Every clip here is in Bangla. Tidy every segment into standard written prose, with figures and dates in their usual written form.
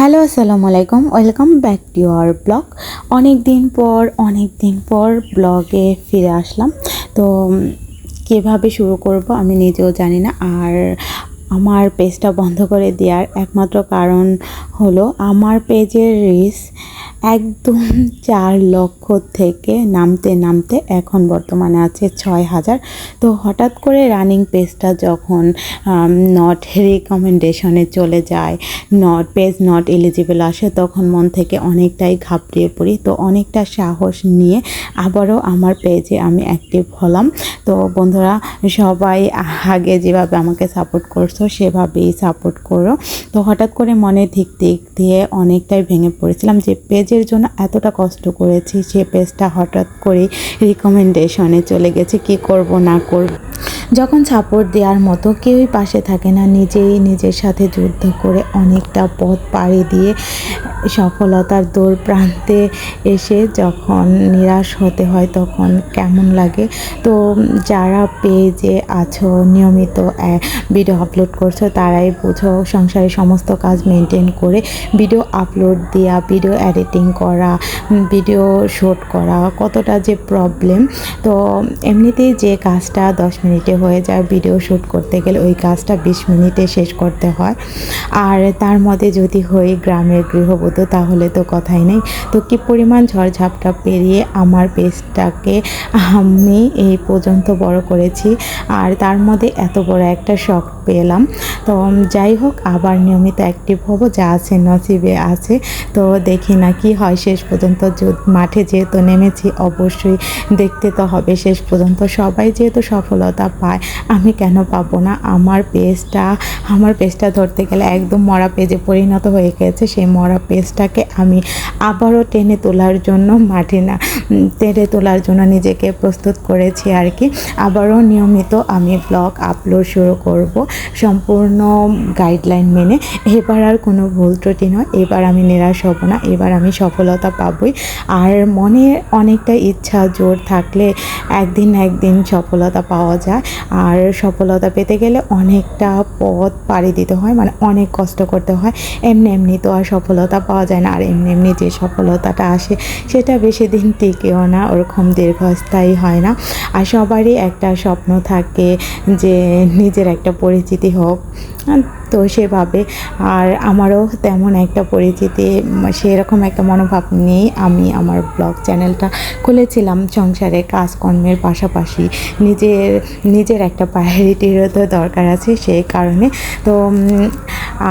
হ্যালো, আসসালামু আলাইকুম। Welcome back to our blog. অনেক দিন পর ব্লগে ফিরে আসলাম। তো কীভাবে শুরু করব আমি নিজেও জানি না। আর আমার পেজটা বন্ধ করে দেওয়ার একমাত্র কারণ হলো আমার পেজের রিচ একদম 4 লক্ষ থেকে নামতে এখন বর্তমানে আছে 6,000। তো হঠাৎ করে রানিং পেজটা যখন নট রিকমেন্ডেশনে চলে যায়, পেজ নট এলিজিবল আসে, তখন মন থেকে অনেকটাই ঘাবড়িয়ে পড়ি। তো অনেকটা সাহস নিয়ে আবারও আমার পেজে আমি অ্যাক্টিভ হলাম। তো বন্ধুরা, সবাই আগে যেভাবে আমাকে সাপোর্ট করছো সেভাবেই সাপোর্ট করো। তো হঠাৎ করে মনে দিক দিয়ে অনেকটাই ভেঙে পড়েছিলাম যে পেজের জন্য এতটা কষ্ট করেছি, সে পেজটা হঠাৎ করে রিকমেন্ডেশনে চলে গেছে। কি করব না করব, যখন সাপোর্ট দেওয়ার মতো কেউই পাশে থাকে না, নিজের সাথে যুদ্ধ করে অনেকটা পথ পাড়ি দিয়ে সফলতার দূর প্রান্তে এসে যখন নিরাশ হতে হয় তখন কেমন লাগে। তো যারা পেজে আছো, নিয়মিত ভিডিও আপলোড করছো, তারাই বুঝো সংসারের সমস্ত কাজ মেনটেন করে ভিডিও আপলোড দেওয়া, ভিডিও এডিটিং করা, ভিডিও শ্যুট করা কতটা যে প্রবলেম। তো এমনিতেই যে কাজটা 10 মিনিটে হয়ে যায়, ভিডিও শ্যুট করতে গেলে ওই কাজটা 20 মিনিটে শেষ করতে হয়। আর তার মধ্যে যদি হই গ্রামের গৃহবধূ, তাহলে তো কথাই নেই। তো কি পরিমাণ ঝড়ঝাপটা পেরিয়ে আমার পেজটাকে আমি এই পর্যন্ত বড় করেছি, আর তার মধ্যে এত বড় একটা শখ পেলাম। তো যাই হোক, আবার নিয়মিত অ্যাক্টিভ হব, যা আছে নসিবে আছে। তো দেখি না কি হয় শেষ পর্যন্ত। মাঠে যেহেতু নেমেছি, অবশ্যই দেখতে তো হবে শেষ পর্যন্ত। সবাই যেহেতু সফলতা পায়, আমি কেন পাবো না? আমার পেজটা ধরতে গেলে একদম মরা পেজে পরিণত হয়ে গেছে। সেই মরা পেজটাকে আমি আবারও টেনে তোলার জন্য নিজেকে প্রস্তুত করেছি আর কি। আবারও নিয়মিত আমি ব্লগ আপলোড শুরু করব, সম্পূর্ণ গাইডলাইন মেনে। এবার আর কোনো ভুল ত্রুটি নয়, এবার আমি নিরাশ হব না, এবার আমি সফলতা পাবই। আর মনে অনেকটা ইচ্ছা জোর থাকলে একদিন সফলতা পাওয়া যায়। আর সফলতা পেতে গেলে অনেকটা পথ পাড়ি দিতে হয়, মানে অনেক কষ্ট করতে হয়। এমনি তো আর সফলতা পাওয়া যায় না। আর এমনি যে সফলতাটা আসে সেটা বেশি দিন টিকেও না, ওরকম দীর্ঘস্থায়ী হয় না। আর সবারই একটা স্বপ্ন থাকে যে নিজের একটা পরিচিতি হোক, তো সেভাবে আর আমারও তেমন একটা পরিচিতি, সেরকম একটা মনোভাব নিয়েই আমি আমার ব্লগ চ্যানেলটা খুলেছিলাম। সংসারে কাজকর্মের পাশাপাশি নিজের একটা প্রায়োরিটিরও তো দরকার আছে, সেই কারণে। তো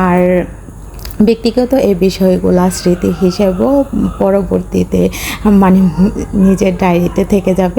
আর ব্যক্তিগত এই বিষয়গুলো স্মৃতি হিসেবেও পরবর্তীতে মানে নিজের ডায়েরিতে থেকে যাবে।